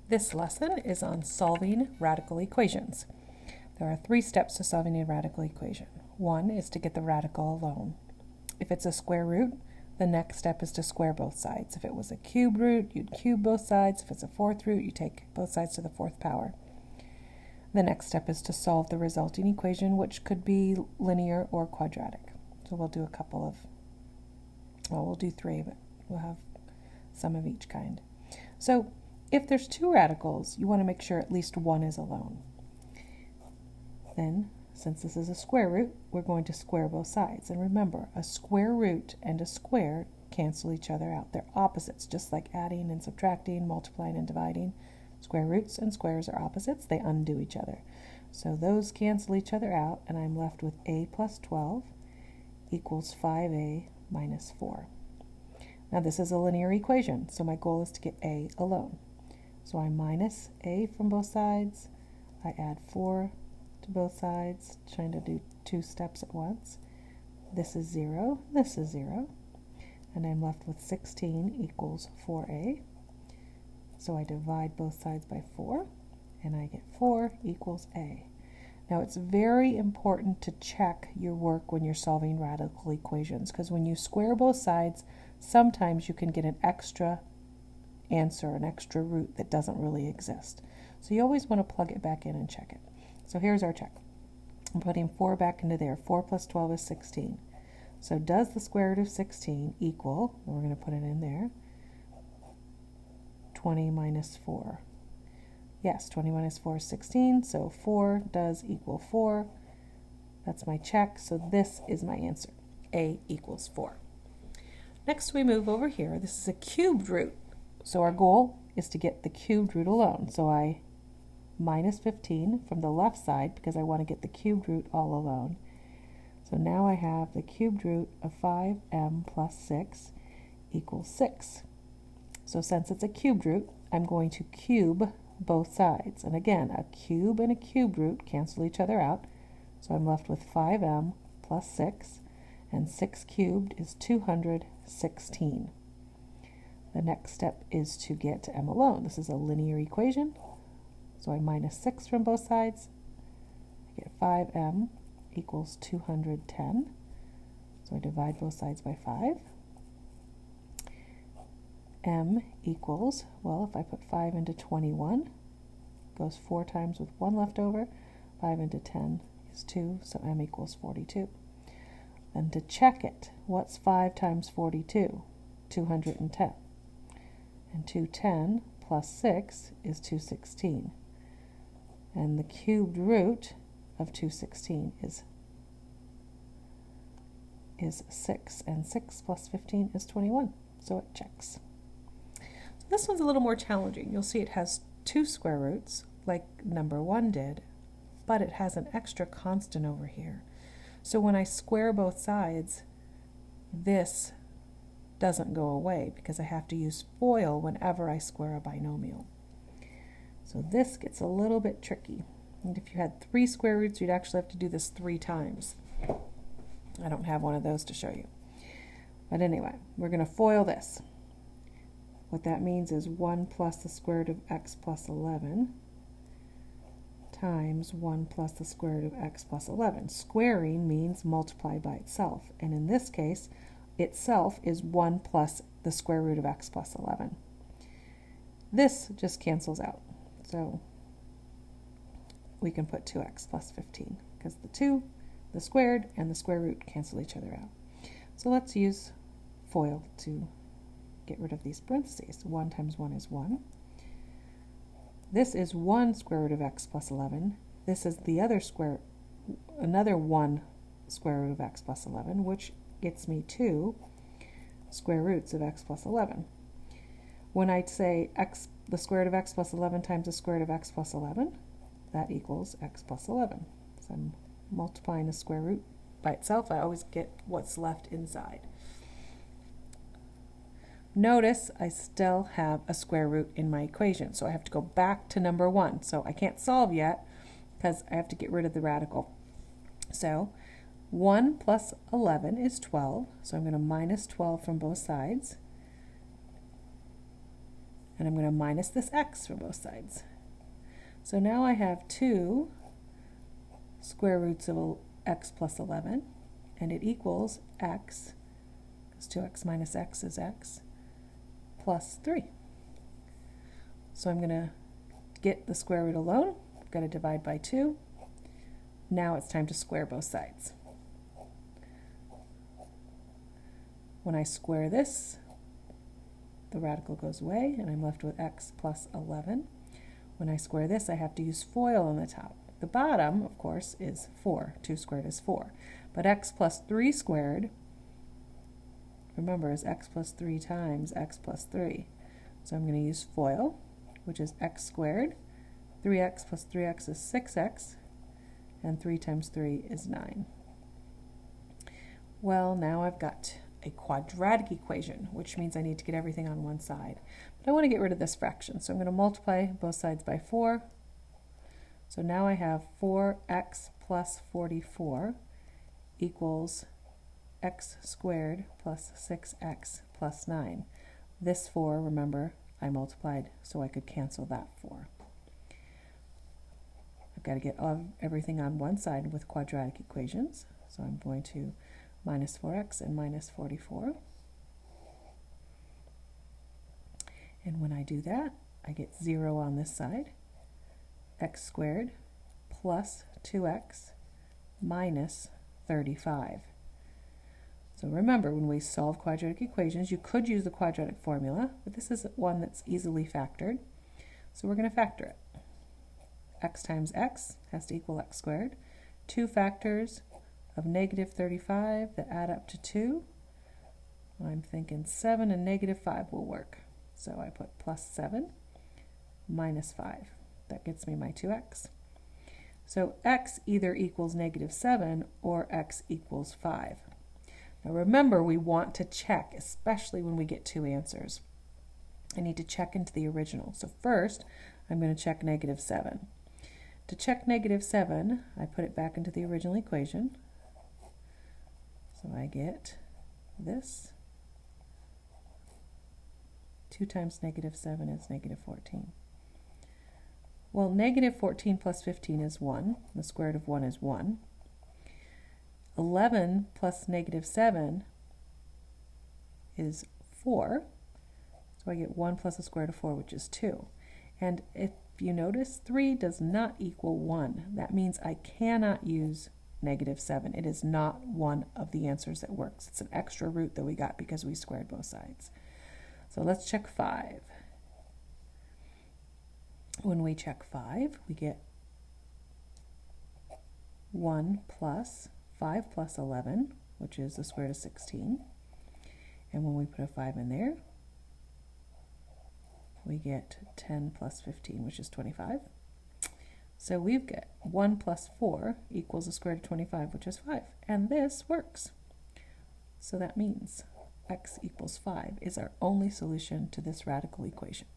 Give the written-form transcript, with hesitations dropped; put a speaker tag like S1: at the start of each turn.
S1: This lesson is on solving radical equations. There are 3 steps to solving a radical equation. 1 is to get the radical alone. If it's a square root, the next step is to square both sides. If it was a cube root, you'd cube both sides. If it's a 4th root, you take both sides to the 4th power. The next step is to solve the resulting equation, which could be linear or quadratic. So we'll do a couple of, well, we'll do 3, but we'll have some of each kind. So if there's 2 radicals, you want to make sure at least one is alone. Then, since this is a square root, we're going to square both sides. And remember, a square root and a square cancel each other out. They're opposites, just like adding and subtracting, multiplying and dividing. Square roots and squares are opposites. They undo each other. So those cancel each other out, and I'm left with a plus 12 equals 5a minus 4. Now this is a linear equation, so my goal is to get a alone. So I minus a from both sides. I add 4 to both sides, trying to do 2 steps at once. This is 0, this is 0. And I'm left with 16 equals 4a. So I divide both sides by 4, and I get 4 equals a. Now it's very important to check your work when you're solving radical equations, because when you square both sides, sometimes you can get an extra answer, an extra root that doesn't really exist. So you always want to plug it back in and check it. So here's our check. I'm putting 4 back into there. 4 plus 12 is 16. So does the square root of 16 equal, and we're going to put it in there, 20 minus 4? Yes, 20 minus 4 is 16, so 4 does equal 4. That's my check, so this is my answer. A equals 4. Next we move over here. This is a cubed root. So our goal is to get the cubed root alone. So I minus 15 from the left side because I want to get the cubed root all alone. So now I have the cubed root of 5m plus 6 equals 6. So since it's a cubed root, I'm going to cube both sides. And again, a cube and a cubed root cancel each other out. So I'm left with 5m plus 6, and 6 cubed is 216. The next step is to get to m alone. This is a linear equation. So I minus 6 from both sides. I get 5m equals 210. So I divide both sides by 5. M equals, well, if I put 5 into 21, goes 4 times with 1 left over. 5 into 10 is 2, so M equals 42. Then to check it, what's 5 times 42? 210. And 210 plus 6 is 216. And the cubed root of 216 is 6. And 6 plus 15 is 21. So it checks. So this one's a little more challenging. You'll see it has 2 square roots, like number 1 did, but it has an extra constant over here. So when I square both sides, this doesn't go away because I have to use FOIL whenever I square a binomial. So this gets a little bit tricky. And if you had 3 square roots, you'd actually have to do this 3 times. I don't have one of those to show you. But anyway, we're going to FOIL this. What that means is 1 plus the square root of x plus 11 times 1 plus the square root of x plus 11. Squaring means multiply by itself. And in this case, itself is 1 plus the square root of x plus 11. This just cancels out. So we can put 2x plus 15 because the 2, the squared, and the square root cancel each other out. So let's use FOIL to get rid of these parentheses. 1 times 1 is 1. This is 1 square root of x plus 11. This is the other another 1 square root of x plus 11, which gets me 2 square roots of x plus 11. When I say the square root of x plus 11 times the square root of x plus 11, that equals x plus 11. So I'm multiplying the square root by itself. I always get what's left inside. Notice I still have a square root in my equation, so I have to go back to number 1. So I can't solve yet because I have to get rid of the radical. So 1 plus 11 is 12, so I'm going to minus 12 from both sides. And I'm going to minus this x from both sides. So now I have 2 square roots of x plus 11, and it equals x, because 2x minus x is x, plus 3. So I'm going to get the square root alone. I've got to divide by 2. Now it's time to square both sides. When I square this, the radical goes away, and I'm left with x plus 11. When I square this, I have to use FOIL on the top. The bottom, of course, is 4. 2 squared is 4. But x plus 3 squared, remember, is x plus 3 times x plus 3. So I'm going to use FOIL, which is x squared. 3x plus 3x is 6x, and 3 times 3 is 9. Well, now I've got a quadratic equation, which means I need to get everything on one side. But I want to get rid of this fraction, so I'm going to multiply both sides by 4. So now I have 4x plus 44 equals x squared plus 6x plus 9. This 4, remember, I multiplied so I could cancel that 4. I've got to get everything on one side with quadratic equations, so I'm going to minus 4x and minus 44. And when I do that, I get 0 on this side. X squared plus 2x minus 35. So remember, when we solve quadratic equations, you could use the quadratic formula, but this is one that's easily factored. So we're going to factor it. X times x has to equal x squared. 2 factors of negative 35 that add up to 2. I'm thinking 7 and negative 5 will work. So I put plus 7 minus 5. That gets me my 2x. So x either equals negative 7 or x equals 5. Now remember, we want to check, especially when we get 2 answers. I need to check into the original. So first, I'm going to check negative 7. To check negative 7, I put it back into the original equation. So I get this. 2 times negative 7 is negative 14. Well, negative 14 plus 15 is 1. The square root of 1 is 1. 11 plus negative 7 is 4. So I get 1 plus the square root of 4, which is 2. And if you notice, 3 does not equal 1. That means I cannot use negative 7. It is not one of the answers that works. It's an extra root that we got because we squared both sides. So let's check 5. When we check 5, we get 1 plus 5 plus 11, which is the square root of 16. And when we put a 5 in there, we get 10 plus 15, which is 25. So we've got 1 plus 4 equals the square root of 25, which is 5. And this works. So that means x equals 5 is our only solution to this radical equation.